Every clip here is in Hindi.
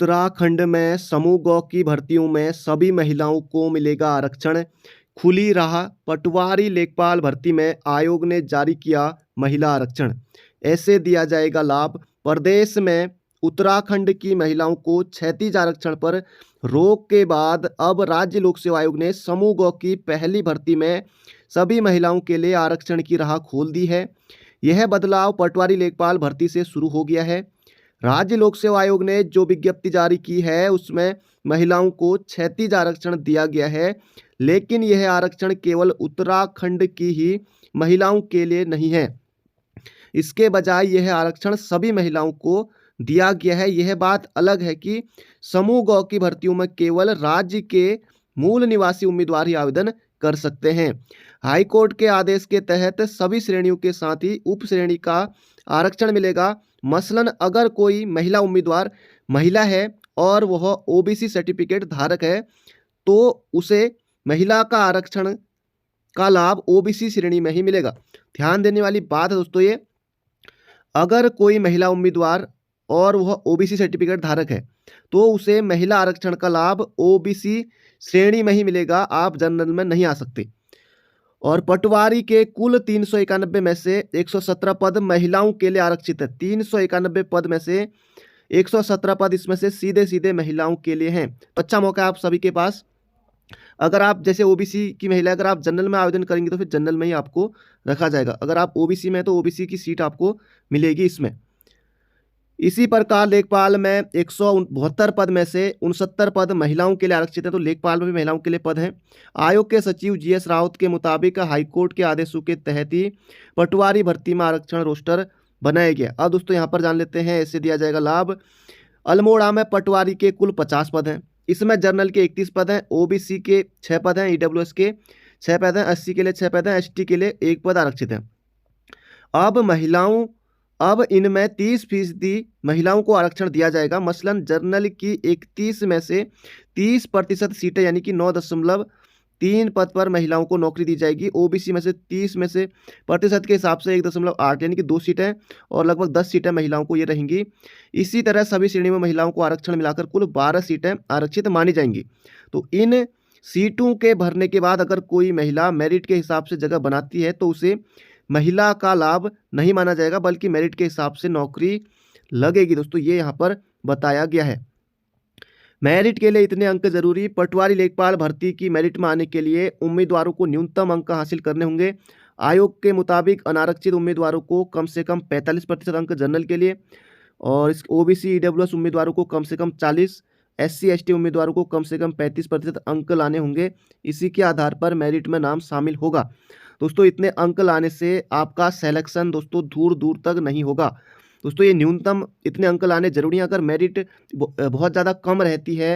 उत्तराखंड में समूह गौ की भर्तियों में सभी महिलाओं को मिलेगा आरक्षण। खुली राह पटवारी लेखपाल भर्ती में आयोग ने जारी किया महिला आरक्षण। ऐसे दिया जाएगा लाभ। प्रदेश में उत्तराखंड की महिलाओं को क्षैतिज आरक्षण पर रोक के बाद अब राज्य लोक सेवा आयोग ने समूह गौ की पहली भर्ती में सभी महिलाओं के लिए आरक्षण की राह खोल दी है। यह बदलाव पटवारी लेखपाल भर्ती से शुरू हो गया है। राज्य लोक सेवा आयोग ने जो विज्ञप्ति जारी की है उसमें महिलाओं को क्षैतिज आरक्षण दिया गया है, लेकिन यह आरक्षण केवल उत्तराखंड की ही महिलाओं के लिए नहीं है। इसके बजाय यह आरक्षण सभी महिलाओं को दिया गया है। यह बात अलग है कि समूह गौ की भर्तियों में केवल राज्य के मूल निवासी उम्मीदवार ही आवेदन कर सकते हैं। हाईकोर्ट के आदेश के तहत सभी श्रेणियों के साथ ही उप श्रेणी का आरक्षण मिलेगा। मसलन अगर कोई महिला उम्मीदवार महिला है और वह ओबीसी सर्टिफिकेट धारक है तो उसे महिला का आरक्षण का लाभ ओबीसी श्रेणी में ही मिलेगा। ध्यान देने वाली बात है दोस्तों ये, अगर कोई महिला उम्मीदवार और वह ओबीसी सर्टिफिकेट धारक है तो उसे महिला आरक्षण का लाभ ओबीसी श्रेणी में ही मिलेगा, आप जनरल में नहीं आ सकते। और पटवारी के कुल 391 में से 117 पद महिलाओं के लिए आरक्षित है। 391 पद में से 117 पद इसमें से सीधे सीधे महिलाओं के लिए हैं। तो अच्छा मौका है आप सभी के पास। अगर आप जैसे ओबीसी की महिला अगर आप जनरल में आवेदन करेंगे तो फिर जनरल में ही आपको रखा जाएगा। अगर आप ओबीसी में तो ओबीसी की सीट आपको मिलेगी इसमें। इसी प्रकार लेखपाल में 172 पद में से 69 पद महिलाओं के लिए आरक्षित है, तो लेखपाल में भी महिलाओं के लिए पद हैं। आयोग के सचिव जीएस रावत के मुताबिक हाईकोर्ट के आदेशों के तहत ही पटवारी भर्ती में आरक्षण रोस्टर बनाया गया। अब दोस्तों यहाँ पर जान लेते हैं ऐसे दिया जाएगा लाभ। अल्मोड़ा में पटवारी के कुल 50 पद हैं। इसमें जनरल के 31 पद हैं, ओबीसी के 6 पद हैं, ईडब्ल्यूएस के 6 पद हैं, एससी के लिए 6 पद हैं, एसटी के लिए 1 पद आरक्षित है। अब इनमें 30% महिलाओं को आरक्षण दिया जाएगा। मसलन जनरल की 31 में से 30% सीटें यानी कि 9.3 पद पर महिलाओं को नौकरी दी जाएगी। ओबीसी में से 30 में से प्रतिशत के हिसाब से 1.8 यानी कि 2 सीटें और लगभग 10 सीटें महिलाओं को ये रहेंगी। इसी तरह सभी श्रेणी में महिलाओं को आरक्षण मिलाकर कुल 12 सीटें आरक्षित मानी जाएंगी। तो इन सीटों के भरने के बाद अगर कोई महिला मेरिट के हिसाब से जगह बनाती है तो उसे महिला का लाभ नहीं माना जाएगा, बल्कि मेरिट के हिसाब से नौकरी लगेगी। दोस्तों ये यहाँ पर बताया गया है। मेरिट के लिए इतने अंक जरूरी। पटवारी लेखपाल भर्ती की मेरिट में आने के लिए उम्मीदवारों को न्यूनतम अंक हासिल करने होंगे। आयोग के मुताबिक अनारक्षित उम्मीदवारों को कम से कम 45% अंक जनरल के लिए, और इस ओबीसी ईडब्ल्यूएस उम्मीदवारों को कम से कम 40, एससी एसटी उम्मीदवारों को कम से कम 35% अंक लाने होंगे। इसी के आधार पर मेरिट में नाम शामिल होगा। दोस्तों इतने अंक लाने से आपका सिलेक्शन दोस्तों दूर दूर तक नहीं होगा। दोस्तों ये न्यूनतम इतने अंक लाने जरूरी हैं। अगर मेरिट बहुत ज़्यादा कम रहती है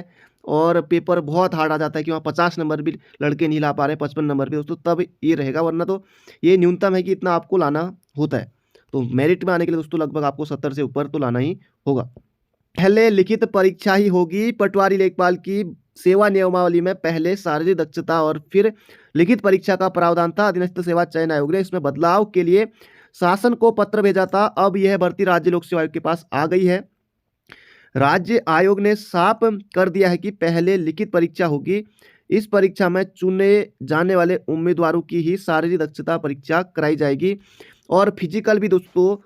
और पेपर बहुत हार्ड आ जाता है कि वहाँ 50 नंबर भी लड़के नहीं ला पा रहे, 55 नंबर भी, दोस्तों तब ये रहेगा, वरना तो ये न्यूनतम है कि इतना आपको लाना होता है। तो मेरिट में आने के लिए दोस्तों लगभग आपको 70 से ऊपर तो लाना ही होगा। पहले लिखित परीक्षा ही होगी। पटवारी लेखपाल की सेवा नियमावली में पहले शारीरिक दक्षता और फिर लिखित परीक्षा का प्रावधान था। अधीनस्थ सेवा चयन आयोग ने इसमें बदलाव के लिए शासन को पत्र भेजा था। अब यह भर्ती राज्य लोक सेवा आयोग के पास आ गई है। राज्य आयोग ने साफ कर दिया है कि पहले लिखित परीक्षा होगी। इस परीक्षा में चुने जाने वाले उम्मीदवारों की ही शारीरिक दक्षता परीक्षा कराई जाएगी। और फिजिकल भी दोस्तों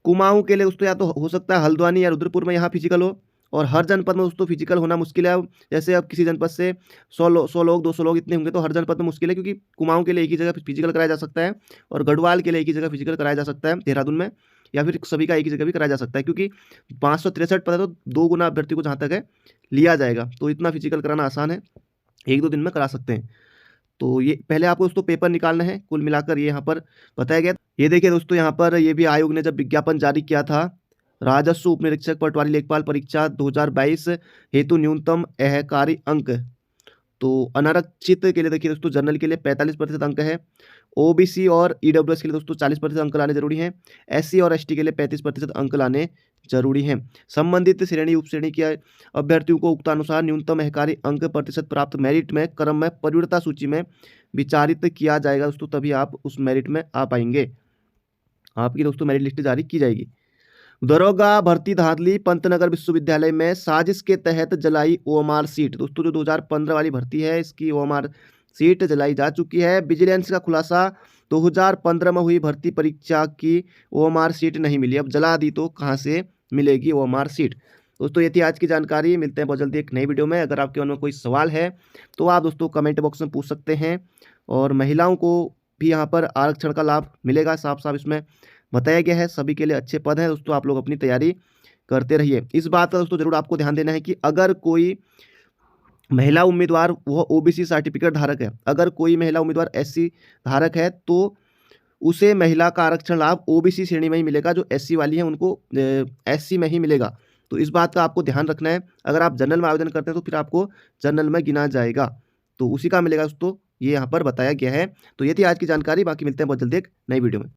कुमाऊं के लिए दोस्तों या तो हो सकता है हल्द्वानी या रुद्रपुर में यहाँ फिजिकल हो, और हर जनपद में दोस्तों फिजिकल होना मुश्किल है। अब जैसे अब किसी जनपद से 100 लोग 200 लोग इतने होंगे तो हर जनपद में मुश्किल है, क्योंकि कुमाऊं के लिए एक ही जगह फिजिकल कराया जा सकता है और गढ़वाल के लिए एक ही जगह फिजिकल कराया जा सकता है देहरादून में, या फिर सभी का एक ही जगह भी कराया जा सकता है, क्योंकि 563 पद है तो 2 गुना अभ्यर्थी को जहाँ तक है लिया जाएगा। तो इतना फिजिकल कराना आसान है, 1-2 दिन में करा सकते हैं। तो ये पहले आपको दोस्तों पेपर निकालना है। कुल मिलाकर ये यहाँ पर बताया गया। ये देखिए दोस्तों यहाँ पर ये भी आयोग ने जब विज्ञापन जारी किया था, राजस्व उप निरीक्षक पटवारी लेखपाल परीक्षा 2022 हेतु न्यूनतम अहकारी अंक, तो अनारक्षित के लिए देखिए दोस्तों जनरल के लिए 45% अंक है, ओबीसी और ईडब्ल्यूएस के लिए दोस्तों 40% अंक लाने जरूरी हैं, एससी और एसटी के लिए 35% अंक लाने जरूरी हैं। संबंधित श्रेणी उप श्रेणी के अभ्यर्थियों को उक्तानुसार न्यूनतम अहकारी अंक प्रतिशत प्राप्त मेरिट में क्रम में प्रवीणता सूची में विचारित किया जाएगा दोस्तों, तभी आप उस मेरिट में आ पाएंगे। आपकी दोस्तों मेरिट लिस्ट जारी की जाएगी। दरोगा भर्ती धांधली, पंतनगर विश्वविद्यालय में साजिश के तहत जलाई ओएमआर सीट। दोस्तों जो 2015 वाली भर्ती है इसकी ओएमआर सीट जलाई जा चुकी है। विजिलेंस का खुलासा, 2015 में हुई भर्ती परीक्षा की ओएमआर सीट नहीं मिली, अब जला दी तो कहाँ से मिलेगी ओएमआर सीट। दोस्तों ये थी आज की जानकारी। मिलते हैं बहुत जल्दी एक नई वीडियो में। अगर आपके मन में कोई सवाल है तो आप दोस्तों कमेंट बॉक्स में पूछ सकते हैं। और महिलाओं को भी यहाँ पर आरक्षण का लाभ मिलेगा, साफ साफ इसमें बताया गया है। सभी के लिए अच्छे पद हैं दोस्तों, आप लोग अपनी तैयारी करते रहिए। इस बात का दोस्तों जरूर आपको ध्यान देना है कि अगर कोई महिला उम्मीदवार वह ओबीसी सर्टिफिकेट धारक है, अगर कोई महिला उम्मीदवार एससी धारक है तो उसे महिला का आरक्षण लाभ ओबीसी श्रेणी में ही मिलेगा। जो एससी वाली है उनको एससी में ही मिलेगा। तो इस बात का आपको ध्यान रखना है। अगर आप जनरल में आवेदन करते हैं तो फिर आपको जनरल में गिना जाएगा, तो उसी का मिलेगा दोस्तों, ये यहाँ पर बताया गया है। तो ये थी आज की जानकारी। बाकी मिलते हैं बहुत जल्दी एक नई वीडियो में।